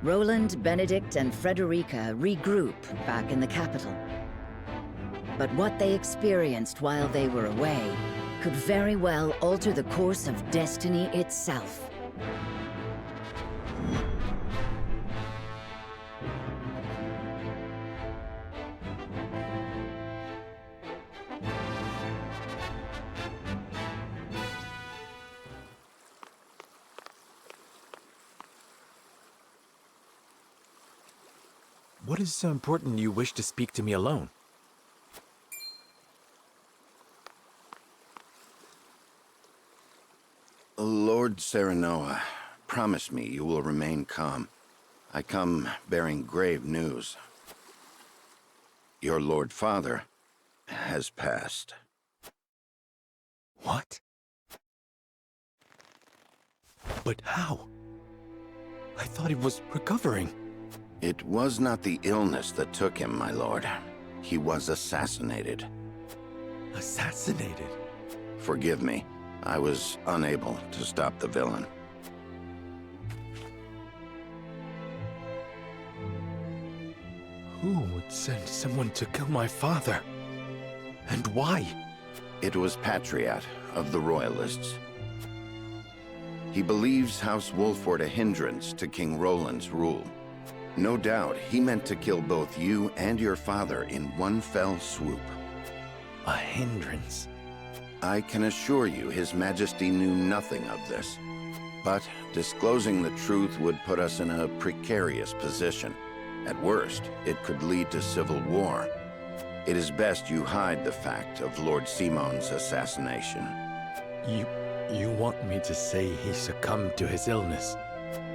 Roland, Benedict, and Frederica regroup back in the capital. But what they experienced while they were away could very well alter the course of destiny itself. What is so important you wish to speak to me alone? Lord Serenoa, promise me you will remain calm. I come bearing grave news. Your Lord Father has passed. What? But how? I thought he was recovering. It was not the illness that took him, my lord. He was assassinated. Assassinated? Forgive me. I was unable to stop the villain. Who would send someone to kill my father? And why? It was Patriot of the Royalists. He believes House Wolford a hindrance to King Roland's rule. No doubt he meant to kill both you and your father in one fell swoop. A hindrance? I can assure you His Majesty knew nothing of this. But disclosing the truth would put us in a precarious position. At worst, it could lead to civil war. It is best you hide the fact of Lord Simon's assassination. You want me to say he succumbed to his illness?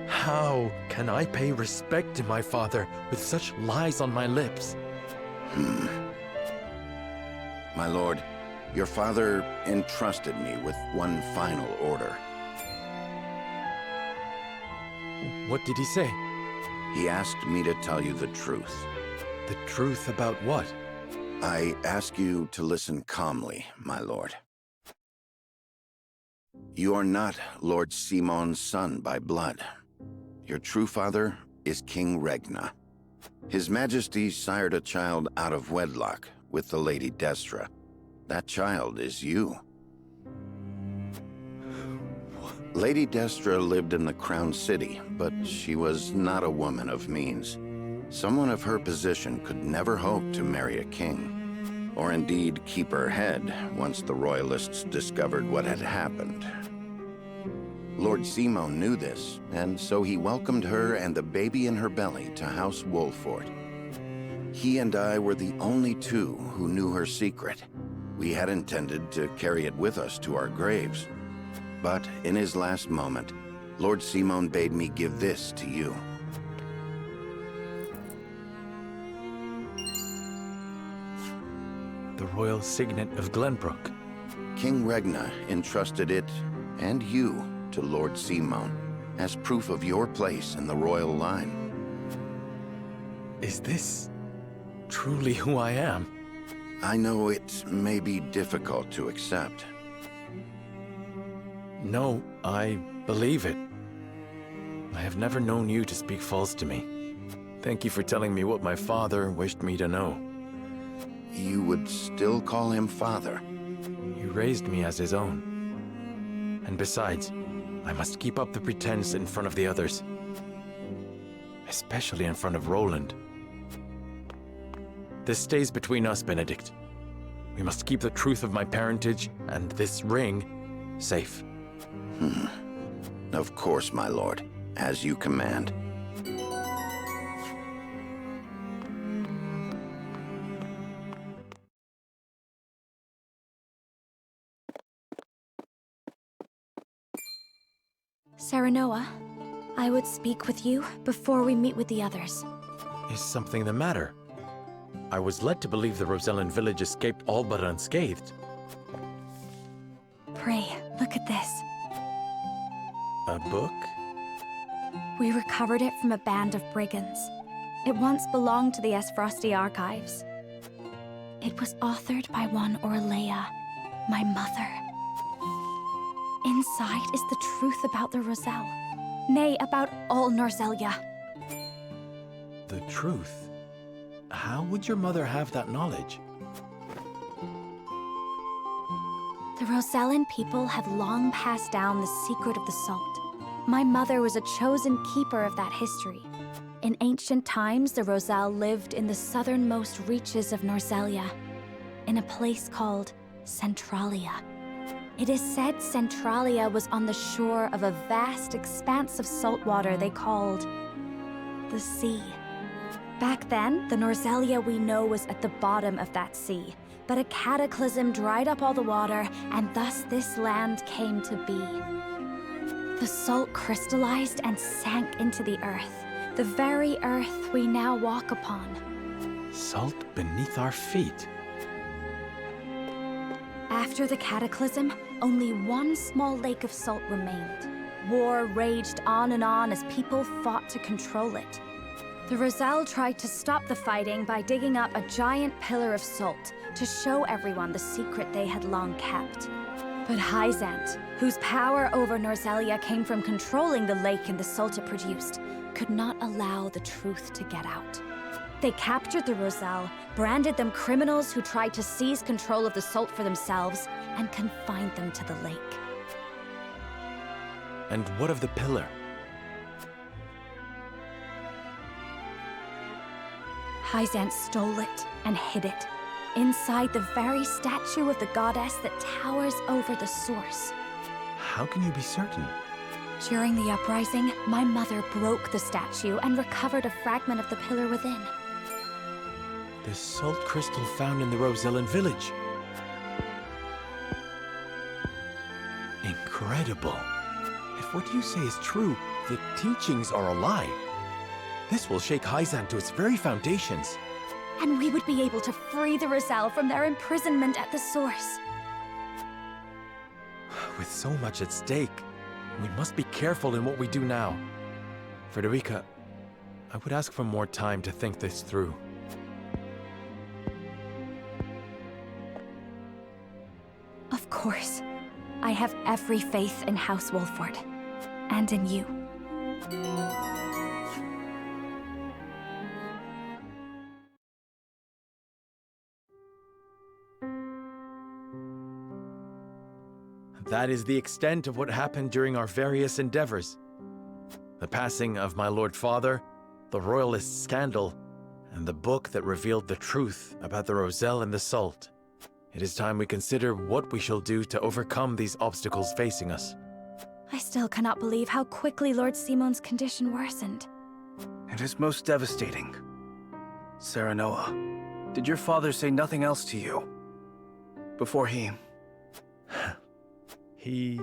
How can I pay respect to my father with such lies on my lips? My lord, your father entrusted me with one final order. What did he say? He asked me to tell you the truth. The truth about what? I ask you to listen calmly, my lord. You are not Lord Simon's son by blood. Your true father is King Regna. His Majesty sired a child out of wedlock with the Lady Destra. That child is you. Lady Destra lived in the Crown City, but she was not a woman of means. Someone of her position could never hope to marry a king, or indeed keep her head once the Royalists discovered what had happened. Lord Simon knew this, and so he welcomed her and the baby in her belly to House Wolford. He and I were the only two who knew her secret. We had intended to carry it with us to our graves. But in his last moment, Lord Simon bade me give this to you. The royal signet of Glenbrook. King Regna entrusted it, and you, to Lord Simon, as proof of your place in the royal line. Is this truly who I am? I know it may be difficult to accept. No, I believe it. I have never known you to speak false to me. Thank you for telling me what my father wished me to know. You would still call him father? He raised me as his own. And besides, I must keep up the pretense in front of the others. Especially in front of Roland. This stays between us, Benedict. We must keep the truth of my parentage and this ring safe. Of course, my lord. As you command. Serenoa, I would speak with you before we meet with the others. Is something the matter? I was led to believe the Rosellan village escaped all but unscathed. Pray, look at this. A book? We recovered it from a band of brigands. It once belonged to the Esfrosti archives. It was authored by one Orlea, my mother. Inside is the truth about the Roselle. Nay, about all Norzelia. The truth? How would your mother have that knowledge? The Rosellan people have long passed down the secret of the salt. My mother was a chosen keeper of that history. In ancient times, the Roselle lived in the southernmost reaches of Norzelia, in a place called Centralia. It is said Centralia was on the shore of a vast expanse of salt water they called the sea. Back then, the Norzelia we know was at the bottom of that sea, but a cataclysm dried up all the water, and thus this land came to be. The salt crystallized and sank into the earth, the very earth we now walk upon. Salt beneath our feet. After the cataclysm, only one small lake of salt remained. War raged on and on as people fought to control it. The Roselle tried to stop the fighting by digging up a giant pillar of salt to show everyone the secret they had long kept. But Hyzant, whose power over Norzelia came from controlling the lake and the salt it produced, could not allow the truth to get out. They captured the Roselle, branded them criminals who tried to seize control of the salt for themselves, and confined them to the lake. And what of the pillar? Hyzant stole it and hid it, inside the very statue of the goddess that towers over the source. How can you be certain? During the uprising, my mother broke the statue and recovered a fragment of the pillar within. The salt crystal found in the Rosellan village. Incredible. If what you say is true, the teachings are a lie. This will shake Hyzant to its very foundations. And we would be able to free the Roselle from their imprisonment at the source. With so much at stake, we must be careful in what we do now. Frederica, I would ask for more time to think this through. Of course. I have every faith in House Wolford. And in you. That is the extent of what happened during our various endeavors. The passing of my Lord Father, the Royalist scandal, and the book that revealed the truth about the Roselle and the salt. It is time we consider what we shall do to overcome these obstacles facing us. I still cannot believe how quickly Lord Simon's condition worsened. It is most devastating. Serenoa, did your father say nothing else to you? Before he... He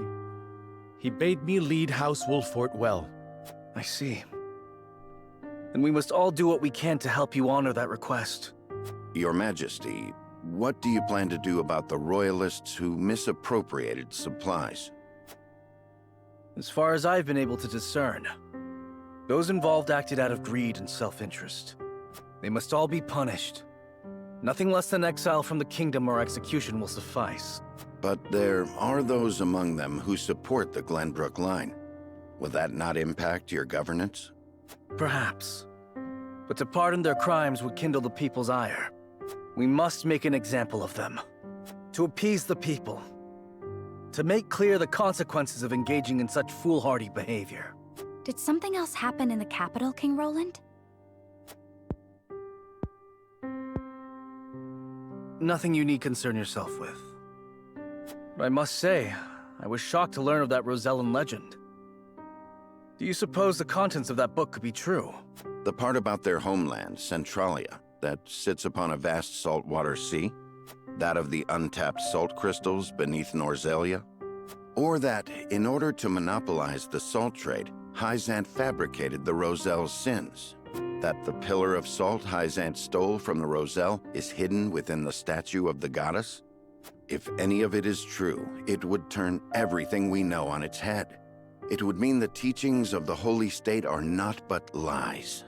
bade me lead House Wolfort well. I see. And we must all do what we can to help you honor that request. Your Majesty, what do you plan to do about the Royalists who misappropriated supplies? As far as I've been able to discern, those involved acted out of greed and self-interest. They must all be punished. Nothing less than exile from the kingdom or execution will suffice. But there are those among them who support the Glenbrook line. Will that not impact your governance? Perhaps. But to pardon their crimes would kindle the people's ire. We must make an example of them. To appease the people. To make clear the consequences of engaging in such foolhardy behavior. Did something else happen in the capital, King Roland? Nothing you need concern yourself with. But I must say, I was shocked to learn of that Rosellan legend. Do you suppose the contents of that book could be true? The part about their homeland, Centralia, that sits upon a vast saltwater sea? That of the untapped salt crystals beneath Norzelia? Or that, in order to monopolize the salt trade, Hyzant fabricated the Roselle's sins? That the pillar of salt Hyzant stole from the Roselle is hidden within the statue of the goddess? If any of it is true, it would turn everything we know on its head. It would mean the teachings of the Holy State are not but lies.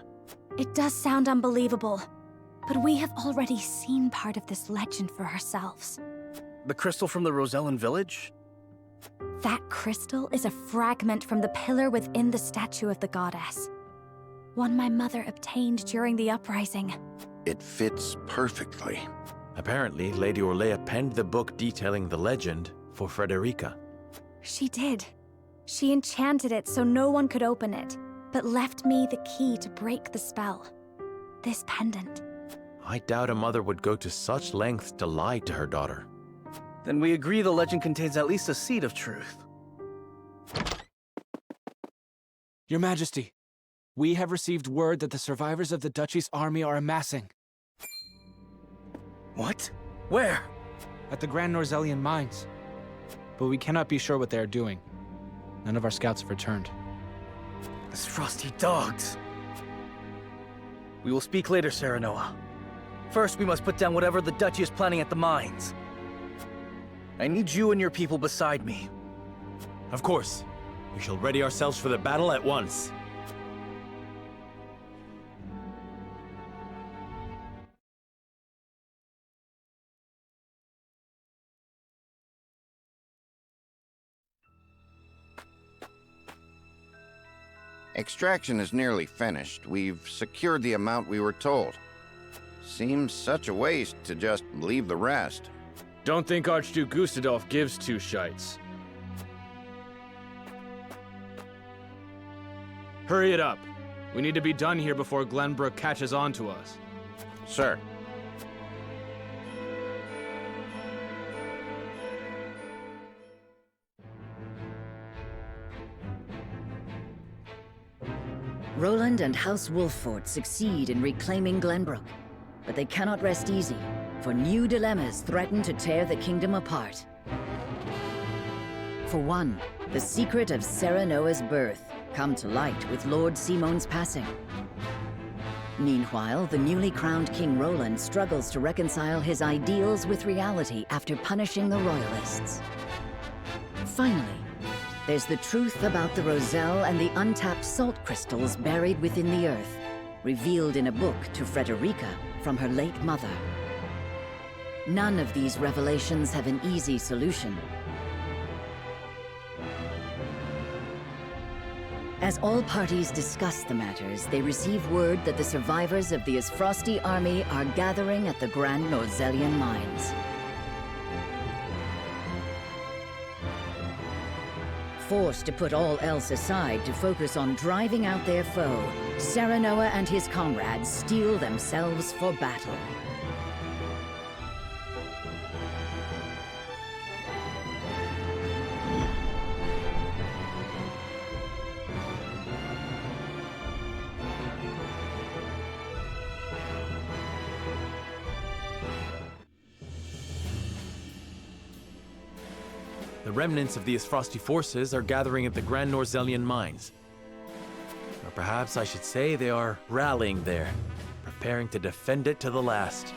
It does sound unbelievable, but we have already seen part of this legend for ourselves. The crystal from the Rosellan village? That crystal is a fragment from the pillar within the statue of the goddess. One my mother obtained during the uprising. It fits perfectly. Apparently, Lady Orlea penned the book detailing the legend for Frederica. She did. She enchanted it so no one could open it, but left me the key to break the spell. This pendant. I doubt a mother would go to such lengths to lie to her daughter. Then we agree the legend contains at least a seed of truth. Your Majesty, we have received word that the survivors of the Duchy's army are amassing. What? Where? At the Grand Norzelian mines. But we cannot be sure what they are doing. None of our scouts have returned. Those frosty dogs. We will speak later, Serenoa. First, we must put down whatever the Duchy is planning at the mines. I need you and your people beside me. Of course. We shall ready ourselves for the battle at once. Extraction is nearly finished. We've secured the amount we were told. Seems such a waste to just leave the rest. Don't think Archduke Gustadolf gives two shites. Hurry it up. We need to be done here before Glenbrook catches on to us. Sir. Roland and House Wolffort succeed in reclaiming Glenbrook, but they cannot rest easy, for new dilemmas threaten to tear the kingdom apart. For one, the secret of Serenoa's birth come to light with Lord Simon's passing. Meanwhile, the newly crowned King Roland struggles to reconcile his ideals with reality after punishing the Royalists. Finally, there's the truth about the Roselle and the untapped salt crystals buried within the earth, revealed in a book to Frederica from her late mother. None of these revelations have an easy solution. As all parties discuss the matters, they receive word that the survivors of the Isfrosti army are gathering at the Grand Norzelian mines. Forced to put all else aside to focus on driving out their foe, Serenoa and his comrades steel themselves for battle. The remnants of the Isfrosti forces are gathering at the Grand Norzelian mines. Or perhaps I should say they are rallying there, preparing to defend it to the last.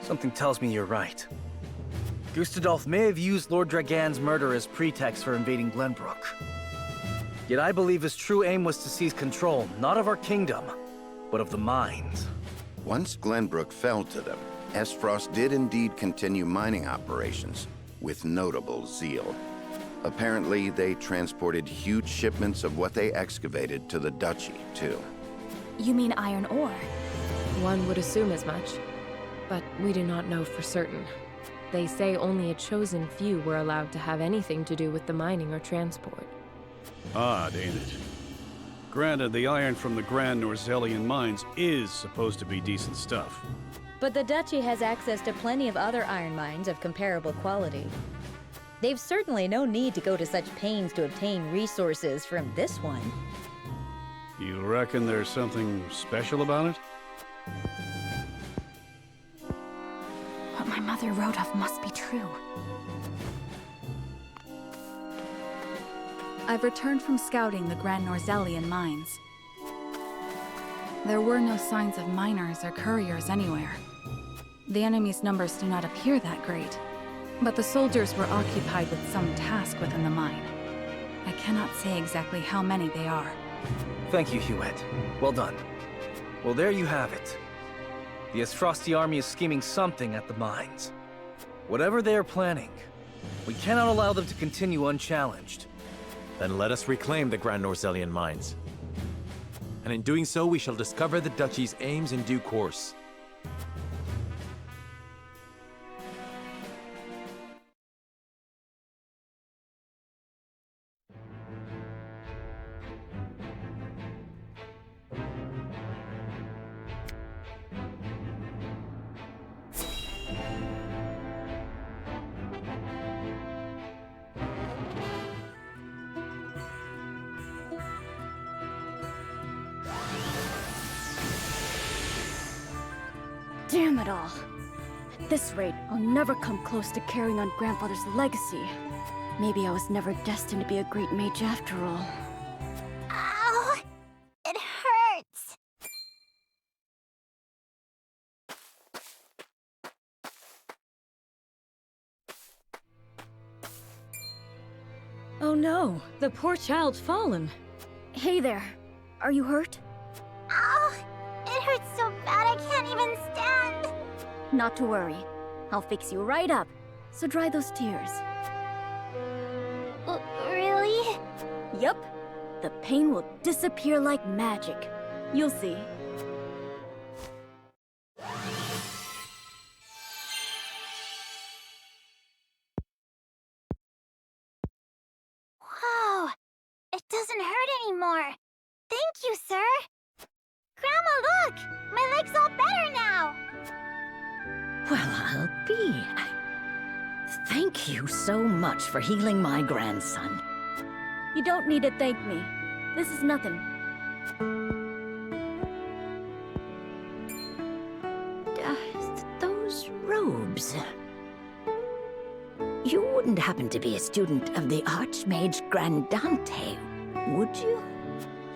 Something tells me you're right. Gustadolf may have used Lord Dragan's murder as pretext for invading Glenbrook. Yet I believe his true aim was to seize control, not of our kingdom, but of the mines. Once Glenbrook fell to them, Esfrost did indeed continue mining operations, with notable zeal. Apparently, they transported huge shipments of what they excavated to the Duchy, too. You mean iron ore? One would assume as much, but we do not know for certain. They say only a chosen few were allowed to have anything to do with the mining or transport. Odd, ain't it? Granted, the iron from the Grand Norzelian mines is supposed to be decent stuff. But the Duchy has access to plenty of other iron mines of comparable quality. They've certainly no need to go to such pains to obtain resources from this one. You reckon there's something special about it? What my mother wrote of must be true. I've returned from scouting the Grand Norzelian mines. There were no signs of miners or couriers anywhere. The enemy's numbers do not appear that great, but the soldiers were occupied with some task within the mine. I cannot say exactly how many they are. Thank you, Hewitt. Well done. Well, there you have it. The Isfrosti army is scheming something at the mines. Whatever they are planning, we cannot allow them to continue unchallenged. Then let us reclaim the Grand Norzelian mines. and in doing so we shall discover the duchy's aims in due course. Damn it all. At this rate, I'll never come close to carrying on Grandfather's legacy. Maybe I was never destined to be a great mage after all. Ow! It hurts! Oh no, the poor child's fallen. Hey there. Are you hurt? Ow! It hurts so bad I can't even stand! Not to worry. I'll fix you right up. So dry those tears. Really? Yup. The pain will disappear like magic. You'll see. Wow! It doesn't hurt anymore. Thank you, sir! Grandma, look! My leg's all better now! Well, I'll be. Thank you so much for healing my grandson. You don't need to thank me. This is nothing. Those robes. You wouldn't happen to be a student of the Archmage Grandante, would you?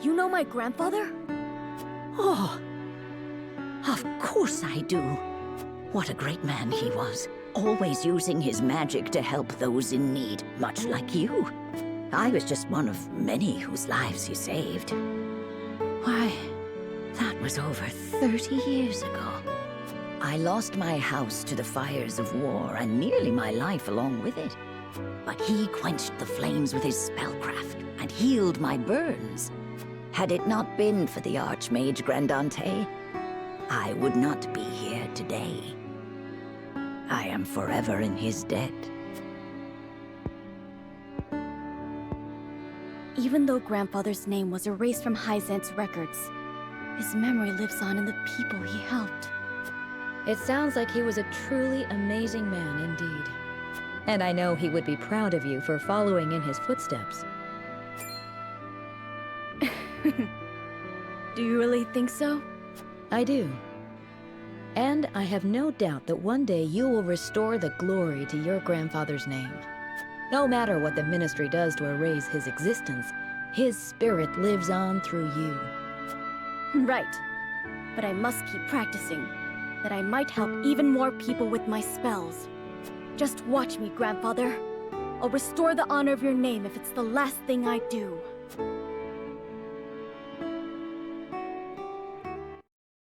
You know my grandfather? Oh, of course I do. What a great man he was, always using his magic to help those in need, much like you. I was just one of many whose lives he saved. Why, that was over 30 years ago. I lost my house to the fires of war and nearly my life along with it. But he quenched the flames with his spellcraft and healed my burns. Had it not been for the Archmage Grandante, I would not be here today. I am forever in his debt. Even though Grandfather's name was erased from Hyzant's records, his memory lives on in the people he helped. It sounds like he was a truly amazing man indeed. And I know he would be proud of you for following in his footsteps. Do you really think so? I do. And I have no doubt that one day you will restore the glory to your grandfather's name. No matter what the Ministry does to erase his existence, his spirit lives on through you. Right. But I must keep practicing, that I might help even more people with my spells. Just watch me, Grandfather. I'll restore the honor of your name if it's the last thing I do.